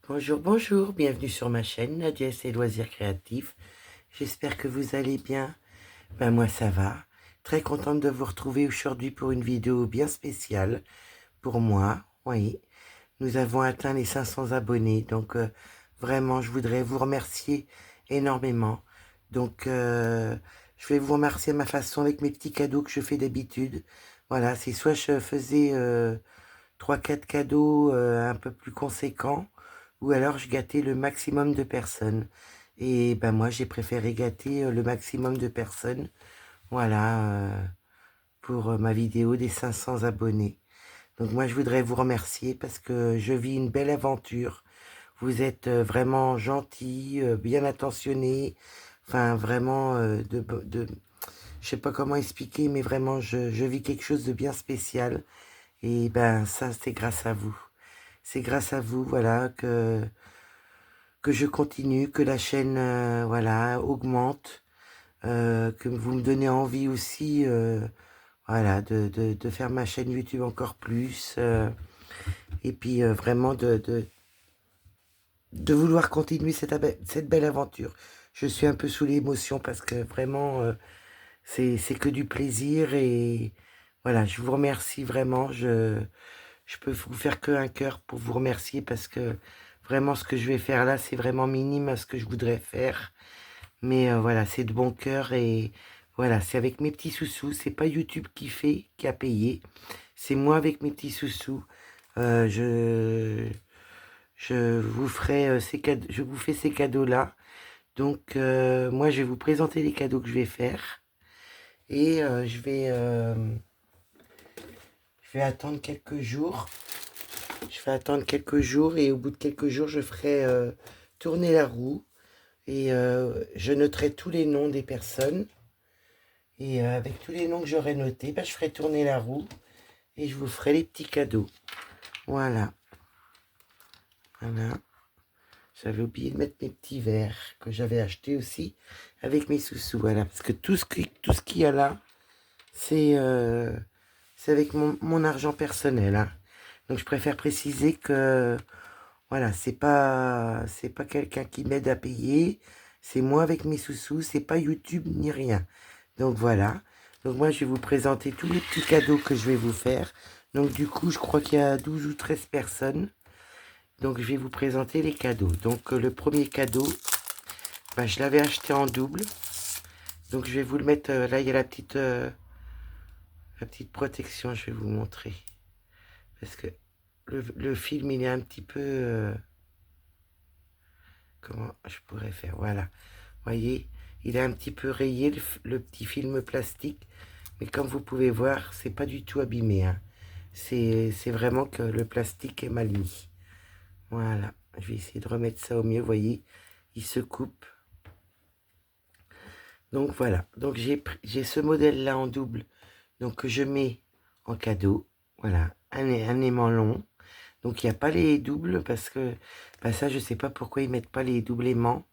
Bonjour, bonjour, bienvenue sur ma chaîne Nadia et ses loisirs créatifs. J'espère que vous allez bien. Ben moi ça va. Très contente de vous retrouver aujourd'hui pour une vidéo bien spéciale pour moi. Oui, nous avons atteint les 500 abonnés, donc vraiment je voudrais vous remercier énormément. Donc je vais vous remercier à ma façon avec mes petits cadeaux que je fais d'habitude. Voilà, c'est soit je faisais 3-4 cadeaux un peu plus conséquents, ou alors je gâtais le maximum de personnes. Et ben moi j'ai préféré gâter le maximum de personnes, voilà, pour ma vidéo des 500 abonnés. Donc moi je voudrais vous remercier parce que je vis une belle aventure. Vous êtes vraiment gentils, bien attentionnés, enfin vraiment je sais pas comment expliquer, mais vraiment je vis quelque chose de bien spécial. Et ben ça c'est grâce à vous. C'est grâce à vous, voilà, que je continue, que la chaîne, voilà, augmente, que vous me donnez envie aussi, voilà, de faire ma chaîne YouTube encore plus, et puis vraiment de vouloir continuer cette belle aventure. Je suis un peu sous l'émotion parce que vraiment, c'est que du plaisir et voilà, je vous remercie vraiment. Je peux vous faire que un cœur pour vous remercier parce que vraiment ce que je vais faire là, c'est vraiment minime à ce que je voudrais faire. Mais voilà, c'est de bon cœur et voilà, c'est avec mes petits sous-sous. C'est pas YouTube qui a payé. C'est moi avec mes petits sous-sous. Euh, je, je vous ferai ces cadeaux, je vous fais ces cadeaux-là. Donc moi, je vais vous présenter les cadeaux que je vais faire et je vais attendre quelques jours. Je vais attendre quelques jours et au bout de quelques jours, je ferai tourner la roue et je noterai tous les noms des personnes. Et avec tous les noms que j'aurai notés, ben, je ferai tourner la roue et je vous ferai les petits cadeaux. Voilà. Voilà. J'avais oublié de mettre mes petits verres que j'avais achetés aussi avec mes sous-sous. Voilà. Parce que tout ce qu'il y a là, c'est avec mon argent personnel. Hein. Donc je préfère préciser que voilà, c'est pas quelqu'un qui m'aide à payer, c'est moi avec mes sous-sous, c'est pas YouTube ni rien. Donc voilà. Donc moi je vais vous présenter tous les petits cadeaux que je vais vous faire. Donc du coup, je crois qu'il y a 12 ou 13 personnes. Donc je vais vous présenter les cadeaux. Donc le premier cadeau, bah, je l'avais acheté en double. Donc je vais vous le mettre là, il y a la petite protection, je vais vous montrer. Parce que le film, il est un petit peu comment je pourrais faire, voilà. Voyez, il est un petit peu rayé le petit film plastique, mais comme vous pouvez voir, c'est pas du tout abîmé. Hein. C'est vraiment que le plastique est mal mis. Voilà, je vais essayer de remettre ça au mieux. Voyez, il se coupe. Donc voilà, donc j'ai ce modèle-là en double, donc que je mets en cadeau. Voilà, un aimant long. Donc il n'y a pas les doubles parce que bah, ça, je sais pas pourquoi ils mettent pas les doubles aimants.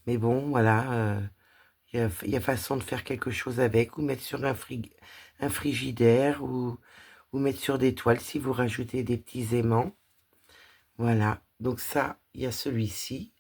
Mais bon, voilà. Il y a façon de faire quelque chose avec, ou mettre sur un frigidaire, ou mettre sur des toiles si vous rajoutez des petits aimants. Voilà, donc ça, il y a celui-ci.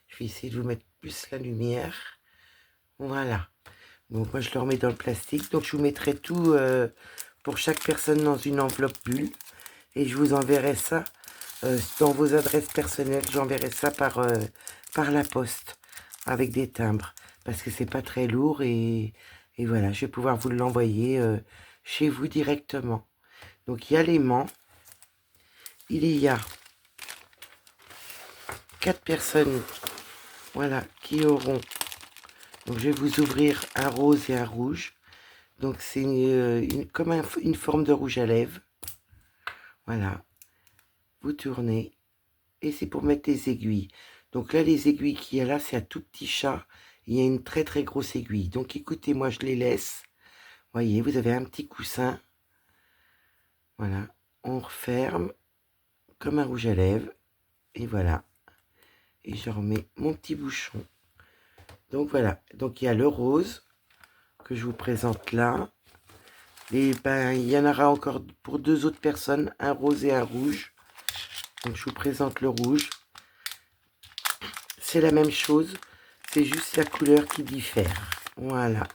Je vais essayer de vous mettre plus la lumière. Voilà, donc moi je le remets dans le plastique. Donc je vous mettrai tout pour chaque personne dans une enveloppe bulle. Et je vous enverrai ça dans vos adresses personnelles. J'enverrai ça par la poste avec des timbres. Parce que c'est pas très lourd et voilà, je vais pouvoir vous l'envoyer chez vous directement. Donc il y a l'aimant. Il y a 4 personnes, voilà, qui auront. Donc je vais vous ouvrir un rose et un rouge. Donc c'est comme une forme de rouge à lèvres. Voilà, vous tournez et c'est pour mettre les aiguilles. Donc là, les aiguilles qu'il y a là, c'est un tout petit chat. Il y a une très très grosse aiguille. Donc écoutez, moi je les laisse. Voyez, vous avez un petit coussin. Voilà, on referme comme un rouge à lèvres. Et voilà. Et je remets mon petit bouchon. Donc voilà, donc il y a le rose que je vous présente là. Et ben, il y en aura encore pour 2 autres personnes, un rose et un rouge. Donc je vous présente le rouge. c'est la même chose, c'est juste la couleur qui diffère. Voilà.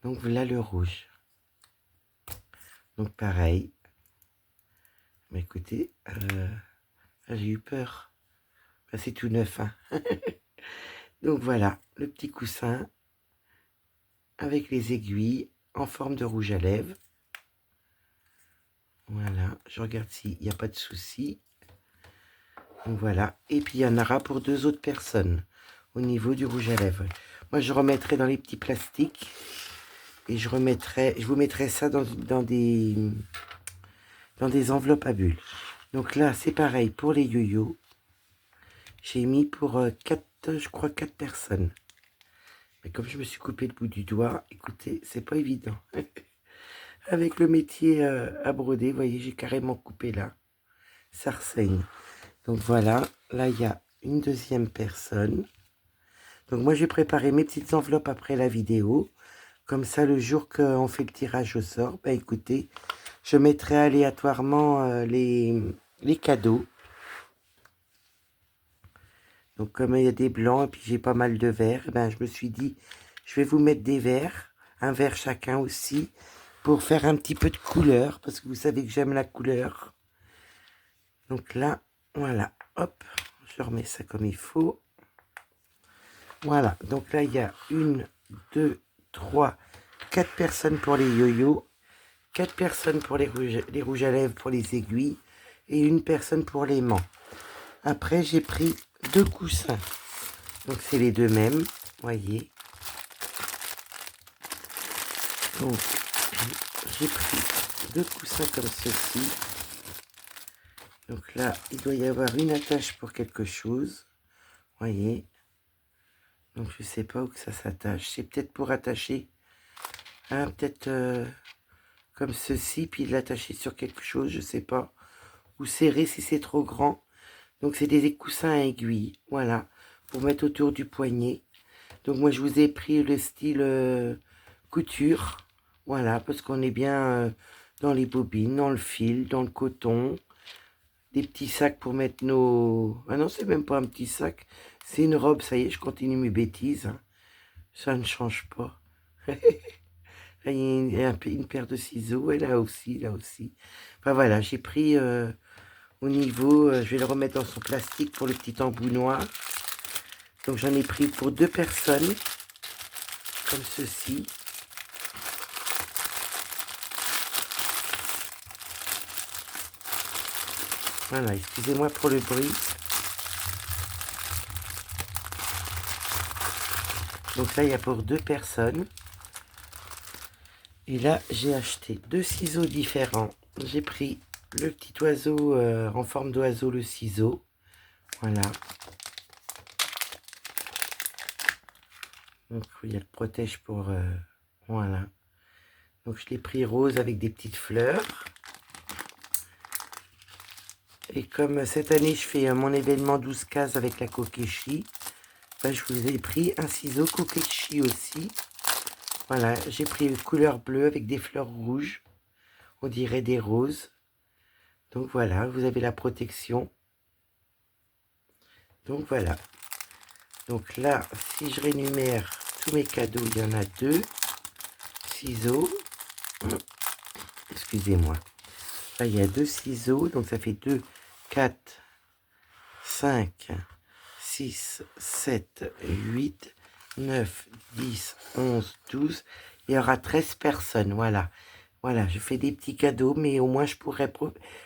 Donc voilà le rouge. Donc pareil. Mais écoutez, j'ai eu peur. Ben, c'est tout neuf, hein. Donc voilà, le petit coussin avec les aiguilles en forme de rouge à lèvres. Voilà, je regarde s'il n'y a pas de souci. Donc voilà, et puis il y en aura pour 2 autres personnes au niveau du rouge à lèvres. Moi je remettrai dans les petits plastiques et je vous mettrai ça dans des enveloppes à bulles. Donc là c'est pareil pour les yo-yo. J'ai mis pour 4, je crois 4 personnes. Mais comme je me suis coupé le bout du doigt, écoutez, c'est pas évident. Avec le métier à broder, vous voyez, j'ai carrément coupé là. Ça renseigne. Donc voilà, là il y a une deuxième personne. Donc moi je vais préparer mes petites enveloppes après la vidéo. Comme ça le jour qu'on fait le tirage au sort, bah écoutez, je mettrai aléatoirement les cadeaux. Donc comme il y a des blancs et puis j'ai pas mal de verts, ben je me suis dit, je vais vous mettre des verts, un vert chacun aussi, pour faire un petit peu de couleur, parce que vous savez que j'aime la couleur. Donc là, voilà, hop, je remets ça comme il faut. Voilà, donc là il y a 1, 2, 3, 4 personnes pour les yo-yo, 4 personnes pour les rouges à lèvres, pour les aiguilles, et 1 personne pour les mants. Après j'ai pris 2 coussins, donc c'est les 2 mêmes, voyez. Donc j'ai pris 2 coussins comme ceci. Donc là il doit y avoir une attache pour quelque chose, voyez. Donc je sais pas où que ça s'attache, c'est peut-être pour attacher, hein, peut-être comme ceci, puis l'attacher sur quelque chose, je sais pas, ou serrer si c'est trop grand. Donc c'est des coussins à aiguilles, voilà, pour mettre autour du poignet. Donc moi je vous ai pris le style couture, voilà, parce qu'on est bien dans les bobines, dans le fil, dans le coton. Des petits sacs pour mettre nos... Ah non, c'est même pas un petit sac, c'est une robe, ça y est, je continue mes bêtises, hein. Ça ne change pas. Là, il y a une paire de ciseaux, et là aussi, là aussi. Enfin voilà, j'ai pris au niveau, je vais le remettre dans son plastique pour le petit embout noir. Donc j'en ai pris pour 2 personnes, comme ceci. Voilà, excusez-moi pour le bruit. Donc là, il y a pour 2 personnes. Et là, j'ai acheté 2 ciseaux différents. J'ai pris le petit oiseau en forme d'oiseau, le ciseau. Voilà. Donc il y a le protège pour... voilà. Donc je l'ai pris rose avec des petites fleurs. Et comme cette année je fais mon événement 12 cases avec la Kokeshi, ben, je vous ai pris un ciseau Kokeshi aussi. Voilà, j'ai pris une couleur bleue avec des fleurs rouges. On dirait des roses. Donc voilà, vous avez la protection. Donc voilà. Donc là, si je rénumère tous mes cadeaux, il y en a 2 ciseaux. Excusez-moi. Là, il y a 2 ciseaux, donc ça fait 2, 4, 5, 6, 7, 8, 9, 10, 11, 12. Il y aura 13 personnes, voilà. Voilà, je fais des petits cadeaux, mais au moins je pourrais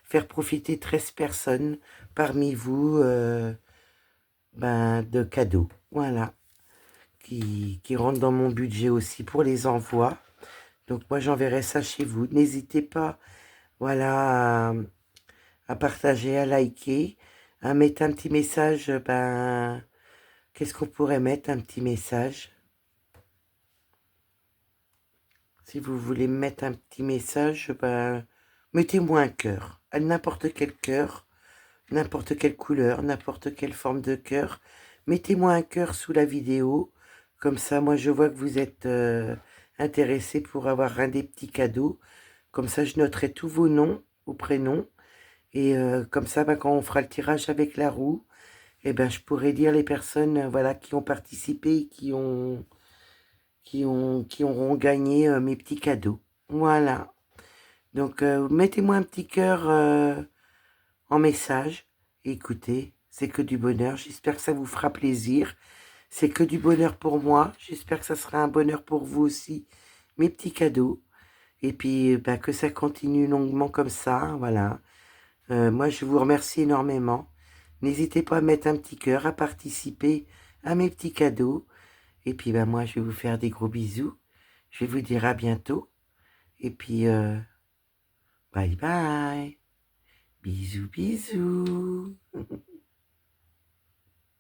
faire profiter 13 personnes parmi vous de cadeaux. Voilà. Qui rentrent dans mon budget aussi pour les envois. Donc moi j'enverrai ça chez vous. N'hésitez pas, voilà, à partager, à liker, à mettre un petit message. Qu'est-ce qu'on pourrait mettre, un petit message? Si vous voulez mettre un petit message, mettez-moi un cœur, à n'importe quel cœur, n'importe quelle couleur, n'importe quelle forme de cœur. Mettez-moi un cœur sous la vidéo, comme ça moi je vois que vous êtes intéressé pour avoir un des petits cadeaux. Comme ça je noterai tous vos noms, vos prénoms, et comme ça quand on fera le tirage avec la roue, eh ben, je pourrais dire les personnes, voilà, qui ont participé, qui auront gagné mes petits cadeaux. Voilà. Donc, mettez-moi un petit cœur en message. Écoutez, c'est que du bonheur. J'espère que ça vous fera plaisir. C'est que du bonheur pour moi. J'espère que ça sera un bonheur pour vous aussi, mes petits cadeaux. Et puis, bah, que ça continue longuement comme ça. Voilà. Moi, je vous remercie énormément. N'hésitez pas à mettre un petit cœur, à participer à mes petits cadeaux. Et puis, bah, moi, je vais vous faire des gros bisous. Je vais vous dire à bientôt. Et puis, bye bye. Bisous, bisous.